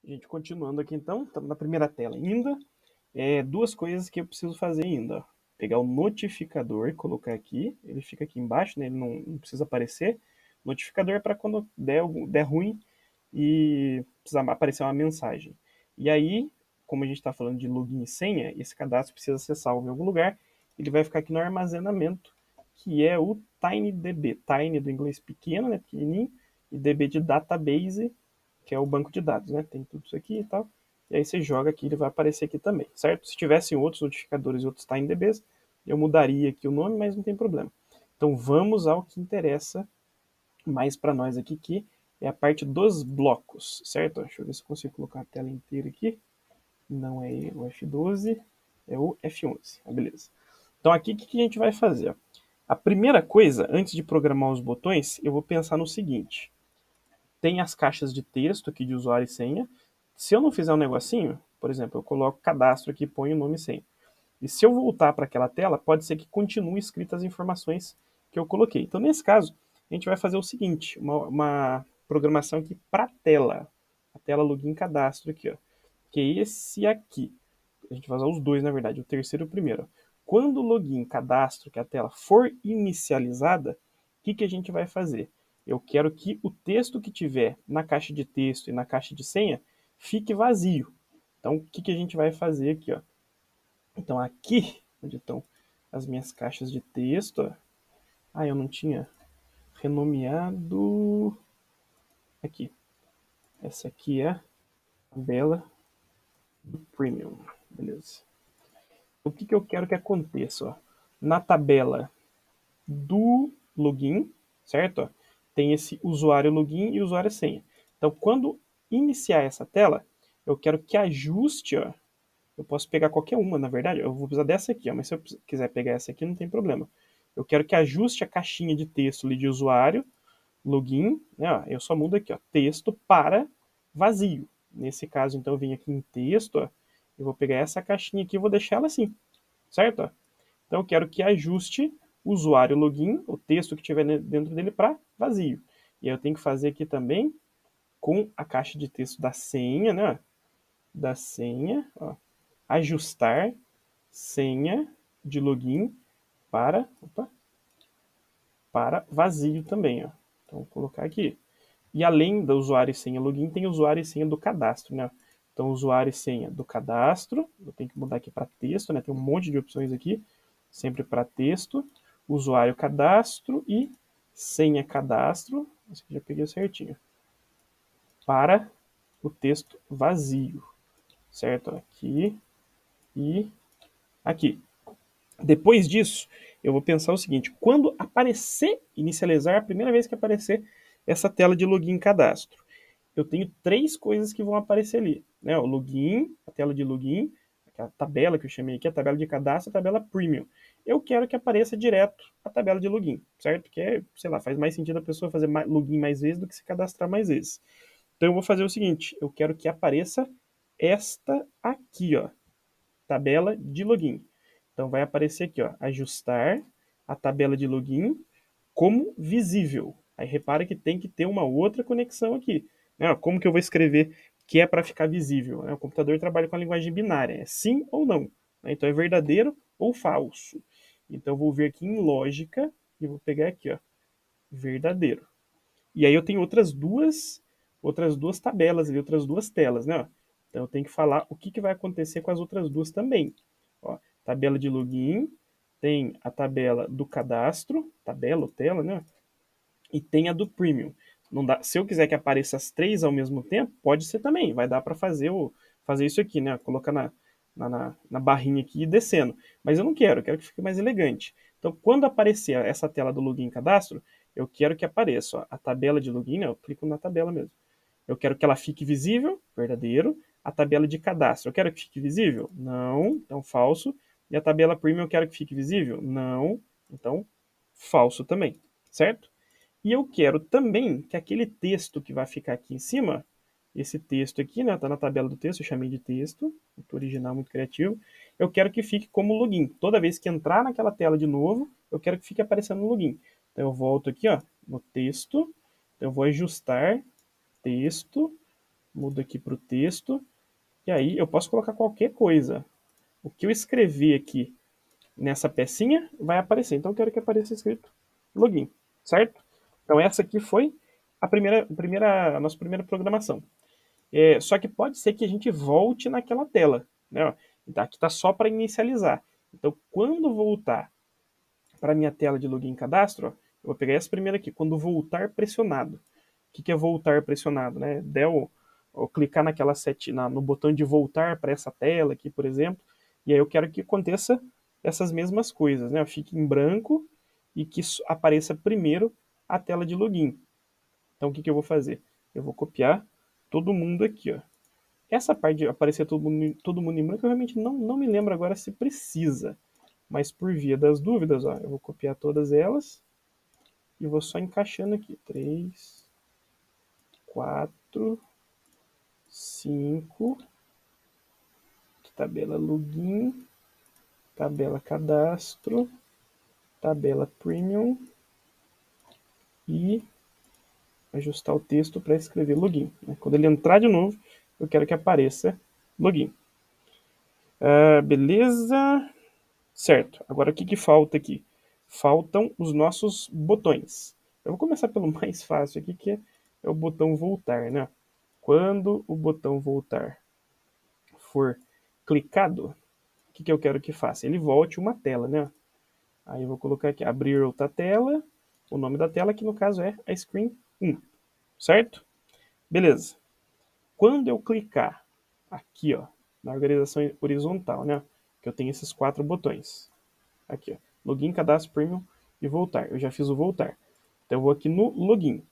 A gente continuando aqui então, estamos na primeira tela ainda. Duas coisas que eu preciso fazer ainda. Ó. Pegar o notificador e colocar aqui. Ele fica aqui embaixo, né? Ele não precisa aparecer. O notificador é para quando der ruim e precisar aparecer uma mensagem. E aí, como a gente está falando de login e senha, esse cadastro precisa ser salvo em algum lugar. Ele vai ficar aqui no armazenamento, que é o TinyDB. Tiny do inglês pequeno, né? Pequenininho. E DB de database, que é o banco de dados, né? Tem tudo isso aqui e tal. E aí você joga aqui, ele vai aparecer aqui também, certo? Se tivessem outros notificadores e outros TinyDBs, eu mudaria aqui o nome, mas não tem problema. Então vamos ao que interessa mais para nós aqui, que é a parte dos blocos, certo? Deixa eu ver se eu consigo colocar a tela inteira aqui. Não é o F12, é o F11. Ah, beleza. Então aqui o que a gente vai fazer? A primeira coisa, antes de programar os botões, eu vou pensar no seguinte. Tem as caixas de texto aqui de usuário e senha. Se eu não fizer um negocinho, por exemplo, eu coloco cadastro aqui e ponho nome e senha. E se eu voltar para aquela tela, pode ser que continue escritas as informações que eu coloquei. Então, nesse caso, a gente vai fazer o seguinte, uma programação aqui para a tela login cadastro aqui, ó, que é esse aqui. A gente vai usar os dois, na verdade, o terceiro e o primeiro. Quando o login cadastro, que a tela for inicializada, o que a gente vai fazer? Eu quero que o texto que tiver na caixa de texto e na caixa de senha fique vazio. Então, o que a gente vai fazer aqui? Ó? Então, aqui, onde estão as minhas caixas de texto, ó. Eu não tinha renomeado. Aqui. Essa aqui é a tabela do Premium. Beleza. O que eu quero que aconteça? Ó? Na tabela do login, certo? Ó, tem esse usuário login e usuário senha. Então, quando iniciar essa tela, eu quero que ajuste, ó, eu posso pegar qualquer uma, na verdade, eu vou precisar dessa aqui, ó, mas se eu quiser pegar essa aqui, não tem problema. Eu quero que ajuste a caixinha de texto ali de usuário, login, né, ó, eu só mudo aqui, ó, texto para vazio. Nesse caso, então, eu venho aqui em texto, ó, eu vou pegar essa caixinha aqui e vou deixar ela assim, certo? Ó? Então eu quero que ajuste o usuário login, o texto que tiver dentro dele, para vazio. E aí eu tenho que fazer aqui também com a caixa de texto da senha, né? Da senha, ó, ajustar senha de login para vazio também, ó. Então vou colocar aqui. E além do usuário e senha login, tem usuário e senha do cadastro, né? Então usuário e senha do cadastro, eu tenho que mudar aqui para texto, né? Tem um monte de opções aqui, sempre para texto, usuário cadastro e senha cadastro, esse aqui já peguei certinho, para o texto vazio, certo? Aqui e aqui. Depois disso, eu vou pensar o seguinte: quando aparecer, inicializar, a primeira vez que aparecer essa tela de login cadastro, eu tenho três coisas que vão aparecer ali, né? O login, a tela de login, a tabela que eu chamei aqui, a tabela de cadastro, a tabela premium. Eu quero que apareça direto a tabela de login, certo? Porque, sei lá, faz mais sentido a pessoa fazer login mais vezes do que se cadastrar mais vezes. Então eu vou fazer o seguinte, eu quero que apareça esta aqui, ó, tabela de login. Então vai aparecer aqui, ó, ajustar a tabela de login como visível. Aí repara que tem que ter uma outra conexão aqui. Né? Como que eu vou escrever que é para ficar visível? Né? O computador trabalha com a linguagem binária, é sim ou não. Né? Então é verdadeiro ou falso. Então eu vou vir aqui em lógica e vou pegar aqui, ó, verdadeiro. E aí eu tenho outras duas tabelas ali, outras duas telas, né? Então eu tenho que falar o que vai acontecer com as outras duas também. Ó, tabela de login, tem a tabela do cadastro, tabela ou tela, né? E tem a do premium. Não dá, se eu quiser que apareça as três ao mesmo tempo, pode ser também. Vai dar para fazer isso aqui, né? Colocar na barrinha aqui e descendo. Mas eu não quero, eu quero que fique mais elegante. Então, quando aparecer essa tela do login e cadastro, eu quero que apareça ó, a tabela de login, né? Eu clico na tabela mesmo. Eu quero que ela fique visível, verdadeiro. A tabela de cadastro, eu quero que fique visível? Não, então falso. E a tabela premium, eu quero que fique visível? Não, então falso também, certo? E eu quero também que aquele texto que vai ficar aqui em cima, esse texto aqui, né, tá na tabela do texto, eu chamei de texto, muito original, muito criativo, eu quero que fique como login. Toda vez que entrar naquela tela de novo, eu quero que fique aparecendo no login. Então eu volto aqui, ó, no texto, então eu vou ajustar texto mudo aqui para o texto, e aí eu posso colocar qualquer coisa. O que eu escrevi aqui nessa pecinha vai aparecer. Então eu quero que apareça escrito login, certo? Então essa aqui foi a nossa primeira programação. Só que pode ser que a gente volte naquela tela, né? Então, aqui está só para inicializar. Então, quando voltar para a minha tela de login e cadastro, ó, eu vou pegar essa primeira aqui, quando voltar pressionado. O que é voltar pressionado? Né? Ou clicar no botão de voltar para essa tela aqui, por exemplo, e aí eu quero que aconteça essas mesmas coisas, né? Fique em branco e que apareça primeiro a tela de login. Então, o que eu vou fazer? Eu vou copiar todo mundo aqui, ó. Essa parte de aparecer todo mundo em branco, eu realmente não me lembro agora se precisa. Mas por via das dúvidas, ó, eu vou copiar todas elas e vou só encaixando aqui. 3, 4, 5, tabela login, tabela cadastro, tabela premium e ajustar o texto para escrever login. Quando ele entrar de novo, eu quero que apareça login. Beleza. Certo. Agora o que falta aqui? Faltam os nossos botões. Eu vou começar pelo mais fácil aqui, que é o botão voltar, né? Quando o botão voltar for clicado, o que eu quero que faça? Ele volte uma tela, né? Aí eu vou colocar aqui, abrir outra tela, o nome da tela, que no caso é a Screen 1, certo? Beleza. Quando eu clicar aqui, ó, na organização horizontal, né? Que eu tenho esses 4 botões. Aqui, ó, login, cadastro, premium e voltar. Eu já fiz o voltar. Então eu vou aqui no login.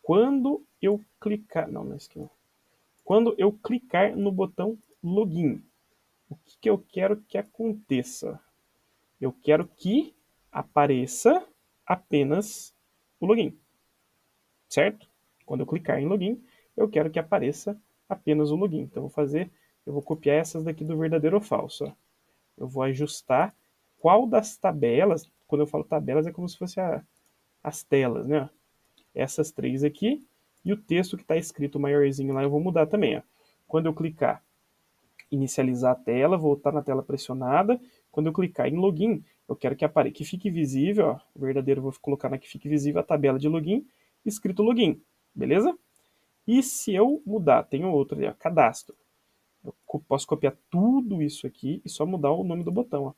Quando eu clicar, não é isso aqui não. Quando eu clicar no botão login, o que eu quero que aconteça? Eu quero que apareça apenas o login, certo? Quando eu clicar em login, eu quero que apareça apenas o login. Então eu vou copiar essas daqui do verdadeiro ou falso. Ó. Eu vou ajustar qual das tabelas, quando eu falo tabelas é como se fosse as telas, né? Essas 3 aqui, e o texto que está escrito maiorzinho lá eu vou mudar também. Ó. Quando eu clicar inicializar a tela, voltar na tela pressionada, quando eu clicar em login, eu quero que fique visível, ó, o verdadeiro eu vou colocar na que fique visível a tabela de login, escrito login, beleza? E se eu mudar, tem outro ali, ó, cadastro. Eu posso copiar tudo isso aqui e só mudar o nome do botão. Ó.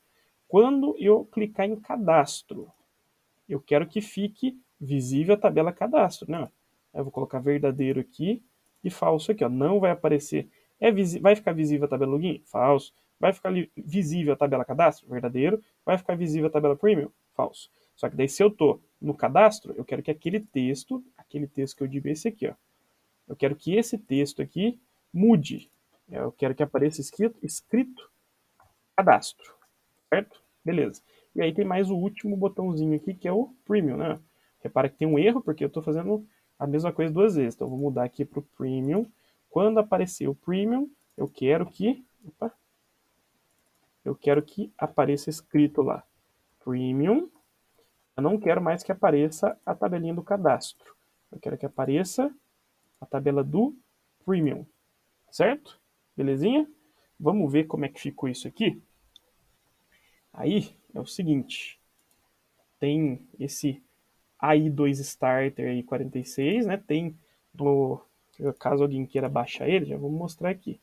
Quando eu clicar em cadastro, eu quero que fique visível a tabela cadastro, né? Eu vou colocar verdadeiro aqui e falso aqui, ó. Não vai aparecer. Vai ficar visível a tabela login? Falso. Vai ficar visível a tabela cadastro? Verdadeiro. Vai ficar visível a tabela premium? Falso. Só que daí se eu tô no cadastro, eu quero que aquele texto que eu digo é esse aqui, ó. Eu quero que esse texto aqui mude. Eu quero que apareça escrito cadastro, certo? Beleza. E aí tem mais o último botãozinho aqui, que é o Premium, né? Repara que tem um erro, porque eu estou fazendo a mesma coisa 2 vezes. Então, eu vou mudar aqui para o Premium. Quando aparecer o Premium, eu quero que... Opa, eu quero que apareça escrito lá. Premium. Eu não quero mais que apareça a tabelinha do cadastro. Eu quero que apareça a tabela do Premium. Certo? Belezinha? Vamos ver como é que ficou isso aqui? Aí, é o seguinte. Tem esse AI2 Starter aí 46, né? Tem caso alguém queira baixar ele, já vou mostrar aqui.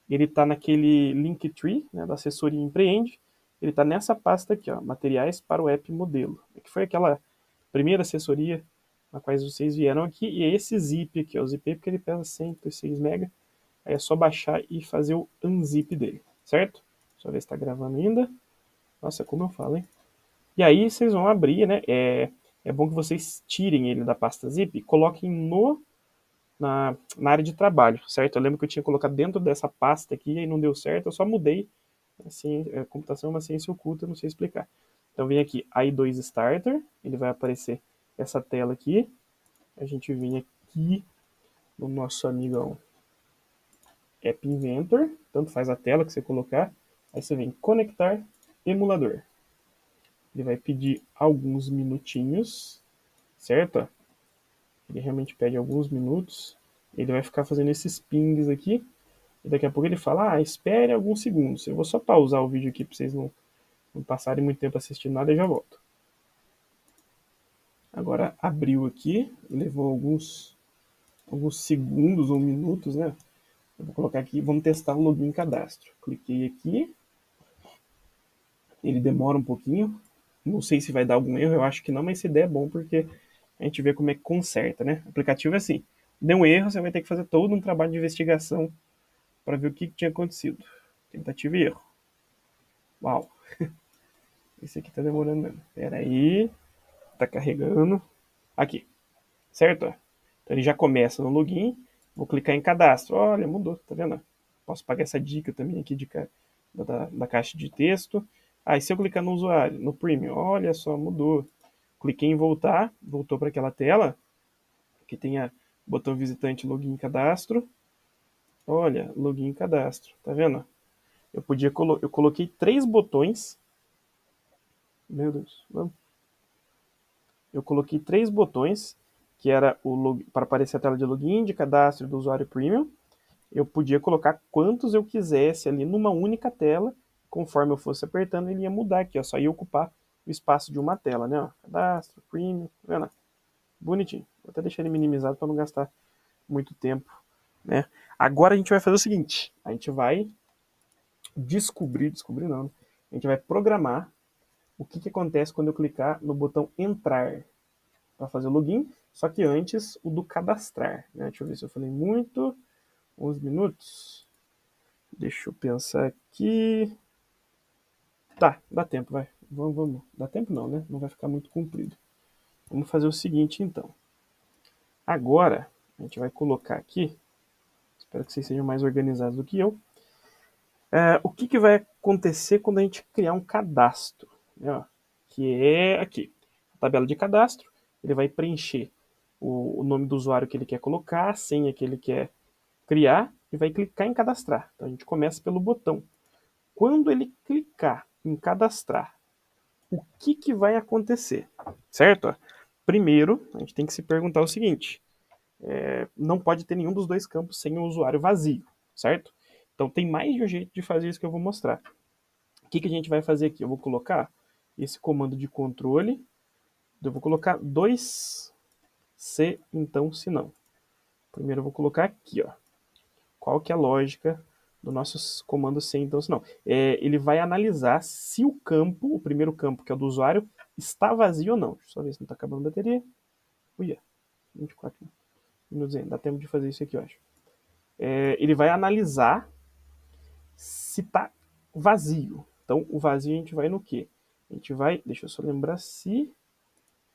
Ele está naquele Linktree, né, da assessoria Empreende. Ele está nessa pasta aqui, ó, materiais para o app modelo, que foi aquela primeira assessoria na qual vocês vieram aqui, e é esse zip aqui, ó, o zip porque ele pesa 106 MB, aí é só baixar e fazer o unzip dele, certo? Só ver se está gravando ainda. Nossa, como eu falo, hein? E aí vocês vão abrir, né? É bom que vocês tirem ele da pasta zip e coloquem na área de trabalho, certo? Eu lembro que eu tinha colocado dentro dessa pasta aqui e não deu certo, eu só mudei. Assim, computação é uma ciência oculta, não sei explicar. Então vem aqui AI2 Starter, ele vai aparecer essa tela aqui. A gente vem aqui no nosso amigão App Inventor, tanto faz a tela que você colocar. Aí você vem conectar emulador. Ele vai pedir alguns minutinhos, certo? Ele realmente pede alguns minutos. ele vai ficar fazendo esses pings aqui, e daqui a pouco ele fala, espere alguns segundos. Eu vou só pausar o vídeo aqui para vocês não passarem muito tempo assistindo nada e já volto. Agora abriu aqui, levou alguns segundos ou minutos, né? Eu vou colocar aqui, vamos testar o login e cadastro. Cliquei aqui, ele demora um pouquinho, não sei se vai dar algum erro, eu acho que não, mas se der é bom porque a gente vê como é que conserta, né? O aplicativo é assim, deu um erro, você vai ter que fazer todo um trabalho de investigação para ver o que tinha acontecido. Tentativa e erro. Uau! Esse aqui tá demorando mesmo. Pera aí, tá carregando. Aqui, certo? Então ele já começa no login, vou clicar em cadastro. Olha, mudou, tá vendo? Posso pagar essa dica também aqui da caixa de texto. E se eu clicar no usuário, no Premium, olha só, mudou. Cliquei em voltar, voltou para aquela tela, que tem o botão visitante, login e cadastro. Olha, login e cadastro, tá vendo? Eu coloquei 3 botões. Meu Deus, vamos. Eu coloquei 3 botões, que era para aparecer a tela de login, de cadastro do usuário Premium. Eu podia colocar quantos eu quisesse ali numa única tela. Conforme eu fosse apertando, ele ia mudar aqui, ó, só ia ocupar o espaço de uma tela, né? Ó, cadastro, Premium, tá vendo? Bonitinho. Vou até deixar ele minimizado para não gastar muito tempo, né? Agora a gente vai fazer o seguinte, a gente vai descobrir não, né? A gente vai programar o que acontece quando eu clicar no botão entrar para fazer o login, só que antes o do cadastrar, né? Deixa eu ver se eu falei muito. 11 minutos. Deixa eu pensar aqui. Tá, dá tempo, vai. Vamos. Dá tempo não, né? Não vai ficar muito comprido. Vamos fazer o seguinte, então. Agora, a gente vai colocar aqui. Espero que vocês sejam mais organizados do que eu. O que vai acontecer quando a gente criar um cadastro? Né? Que é aqui. A tabela de cadastro. Ele vai preencher o nome do usuário que ele quer colocar, a senha que ele quer criar e vai clicar em cadastrar. Então a gente começa pelo botão. Quando ele clicar em cadastrar, o que vai acontecer? Certo? Primeiro, a gente tem que se perguntar o seguinte: não pode ter nenhum dos dois campos sem o usuário vazio, certo? Então tem mais de um jeito de fazer isso que eu vou mostrar. O que a gente vai fazer aqui? Eu vou colocar esse comando de controle, eu vou colocar 2C, então, se não. Primeiro eu vou colocar aqui, ó. Qual que é a lógica do nosso comando C, então, se não? Ele vai analisar se o campo, o primeiro campo, que é o do usuário, está vazio ou não. Deixa eu só ver se não está acabando a bateria. Uia, 24 minutos ainda. Dá tempo de fazer isso aqui, eu acho. Ele vai analisar se está vazio. Então, o vazio a gente vai no quê? A gente vai, deixa eu só lembrar se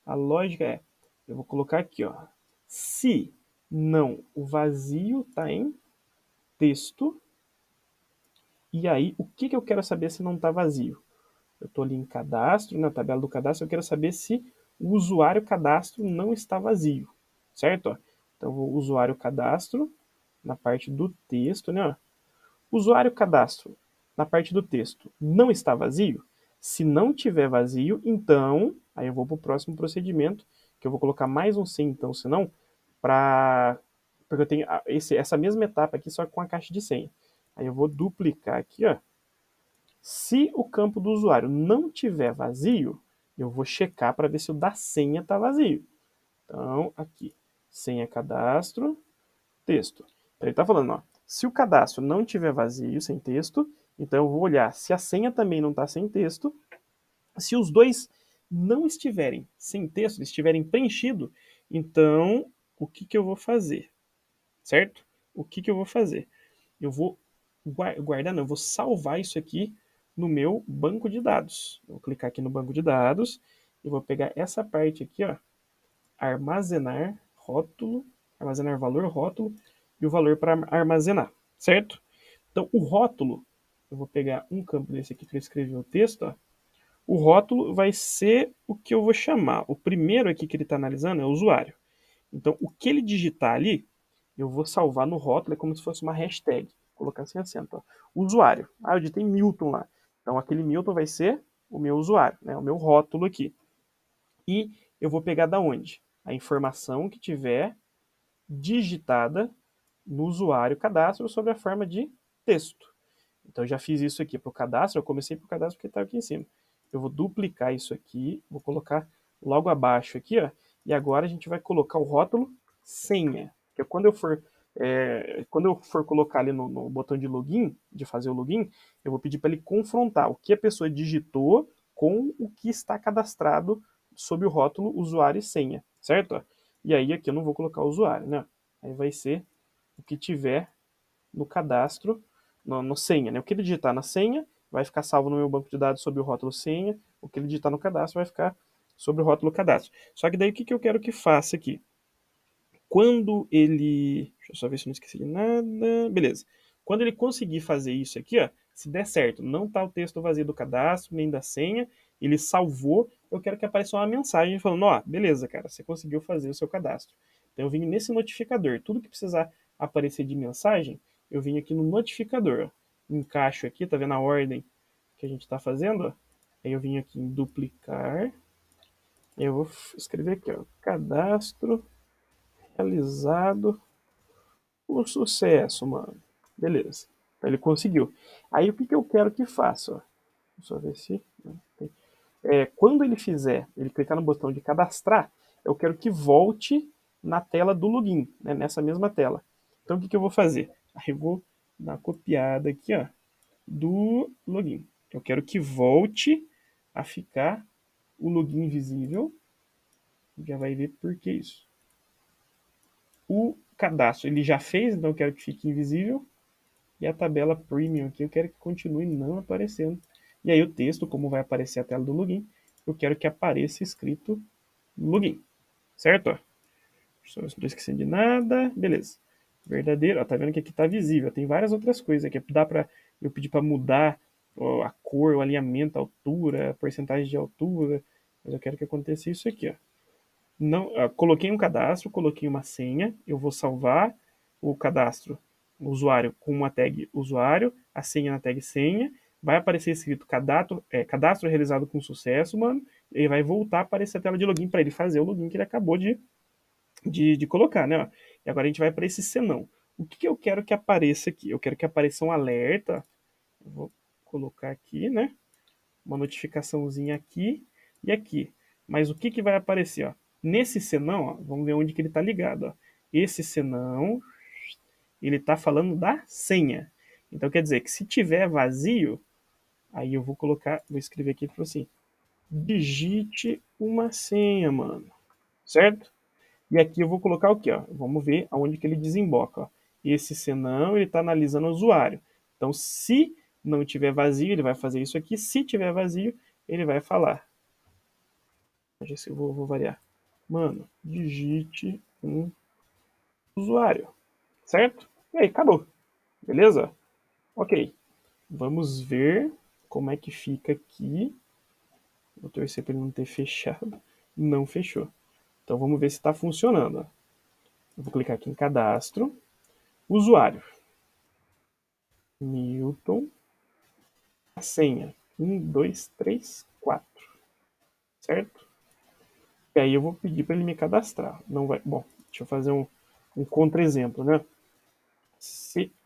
a lógica eu vou colocar aqui, ó. Se não, o vazio está em texto. E aí, o que eu quero saber se não está vazio? Eu estou ali em cadastro, na tabela do cadastro, eu quero saber se o usuário cadastro não está vazio, certo? Então, vou usuário cadastro, na parte do texto, né? Usuário cadastro, na parte do texto, não está vazio? Se não tiver vazio, então, aí eu vou para o próximo procedimento, que eu vou colocar mais um sim, então, se não, porque eu tenho essa mesma etapa aqui, só com a caixa de senha. Aí eu vou duplicar aqui, ó. Se o campo do usuário não tiver vazio, eu vou checar para ver se o da senha está vazio. Então, aqui, senha cadastro, texto. Então, ele está falando, ó, se o cadastro não tiver vazio, sem texto, então eu vou olhar se a senha também não está sem texto. Se os dois não estiverem sem texto, estiverem preenchidos, então o que eu vou fazer? Certo? O que eu vou fazer? Eu vou guardar, não, eu vou salvar isso aqui no meu banco de dados. Eu vou clicar aqui no banco de dados e vou pegar essa parte aqui, ó, armazenar rótulo, armazenar valor rótulo e o valor para armazenar, certo? Então o rótulo, eu vou pegar um campo desse aqui que eu escrevi o texto, ó. O rótulo vai ser o que eu vou chamar. O primeiro aqui que ele está analisando é o usuário. Então o que ele digitar ali, eu vou salvar no rótulo, é como se fosse uma hashtag. Vou colocar assim acento. Ó. Usuário. Eu digitei Milton lá. Então aquele Milton vai ser o meu usuário, né? O meu rótulo aqui. E eu vou pegar da onde? A informação que tiver digitada no usuário cadastro sob a forma de texto. Então eu já fiz isso aqui para o cadastro, eu comecei para o cadastro porque está aqui em cima. Eu vou duplicar isso aqui, vou colocar logo abaixo aqui, ó, e agora a gente vai colocar o rótulo senha. Que quando eu for colocar ali no botão de login, de fazer o login, eu vou pedir para ele confrontar o que a pessoa digitou com o que está cadastrado sob o rótulo usuário e senha, certo? E aí aqui eu não vou colocar o usuário, né? Aí vai ser o que tiver no cadastro, no senha, né? O que ele digitar na senha vai ficar salvo no meu banco de dados sob o rótulo senha, o que ele digitar no cadastro vai ficar sobre o rótulo cadastro. Só que daí o que eu quero que faça aqui? Quando ele... Deixa eu só ver se eu não esqueci de nada. Beleza. Quando ele conseguir fazer isso aqui, ó, se der certo, não está o texto vazio do cadastro, nem da senha, ele salvou, eu quero que apareça uma mensagem falando, ó, beleza, cara, você conseguiu fazer o seu cadastro. Então eu vim nesse notificador. Tudo que precisar aparecer de mensagem, eu vim aqui no notificador. Ó. Encaixo aqui, tá vendo a ordem que a gente está fazendo? Ó. Aí eu vim aqui em duplicar. Eu vou escrever aqui, ó, cadastro realizado com sucesso, mano. Beleza. Então ele conseguiu. Aí o que eu quero que faça? Ó. Só ver se... quando ele fizer, ele clicar no botão de cadastrar, eu quero que volte na tela do login, né, nessa mesma tela. Então o que eu vou fazer? Aí eu vou dar uma copiada aqui, ó, do login. Eu quero que volte a ficar o login visível. Já vai ver por que isso. O cadastro ele já fez, então eu quero que fique invisível. E a tabela premium aqui eu quero que continue não aparecendo. E aí o texto, como vai aparecer a tela do login, eu quero que apareça escrito login. Certo? Só não estou esquecendo de nada. Beleza. Verdadeiro. Ó, tá vendo que aqui está visível. Tem várias outras coisas aqui. Dá para eu pedir para mudar a cor, o alinhamento, a altura, a porcentagem de altura. Mas eu quero que aconteça isso aqui. Ó. Não, coloquei um cadastro, coloquei uma senha. Eu vou salvar o cadastro, o usuário, com uma tag usuário, a senha na tag senha. Vai aparecer escrito cadastro realizado com sucesso, mano. E vai voltar a aparecer a tela de login para ele fazer o login que ele acabou de colocar, né? E agora a gente vai para esse senão. O que eu quero que apareça aqui? Eu quero que apareça um alerta. Eu vou colocar aqui, né? Uma notificaçãozinha aqui e aqui. Mas o que vai aparecer? Ó? Nesse senão, ó, vamos ver onde que ele está ligado. Ó. Esse senão, ele está falando da senha. Então quer dizer que se tiver vazio, aí eu vou escrever aqui para assim, digite uma senha, mano. Certo? E aqui eu vou colocar o quê? Ó? Vamos ver aonde que ele desemboca. Ó. Esse senão, ele está analisando o usuário. Então, se não tiver vazio, ele vai fazer isso aqui. Se tiver vazio, ele vai falar. Deixa eu ver se eu vou variar. Mano, digite um usuário. Certo? E aí, acabou. Beleza? Ok. Vamos ver como é que fica aqui. Vou torcer para ele não ter fechado. Não fechou. Então, vamos ver se está funcionando. Eu vou clicar aqui em cadastro. Usuário. Milton. A senha. 1, 2, 3, 4. Certo? E aí eu vou pedir para ele me cadastrar. Não vai. Bom, deixa eu fazer um contra-exemplo, né?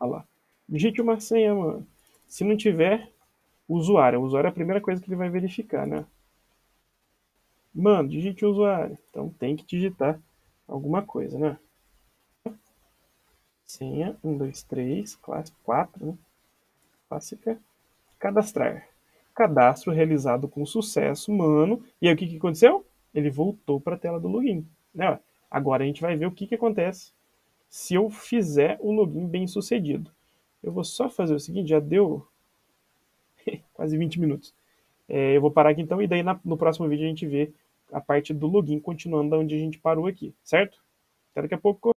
Olha lá. Digite uma senha, mano. Se não tiver usuário, o usuário é a primeira coisa que ele vai verificar, né? Mano, digite o usuário. Então tem que digitar alguma coisa, né? Senha, 1, 2, 3, classe 4, né? Clássica. Cadastrar. Cadastro realizado com sucesso, mano. E aí o que aconteceu? Ele voltou para a tela do login. Né? Agora a gente vai ver o que acontece se eu fizer o login bem sucedido. Eu vou só fazer o seguinte, já deu quase 20 minutos. Eu vou parar aqui então e daí no próximo vídeo a gente vê a parte do login continuando da onde a gente parou aqui, certo? Até daqui a pouco.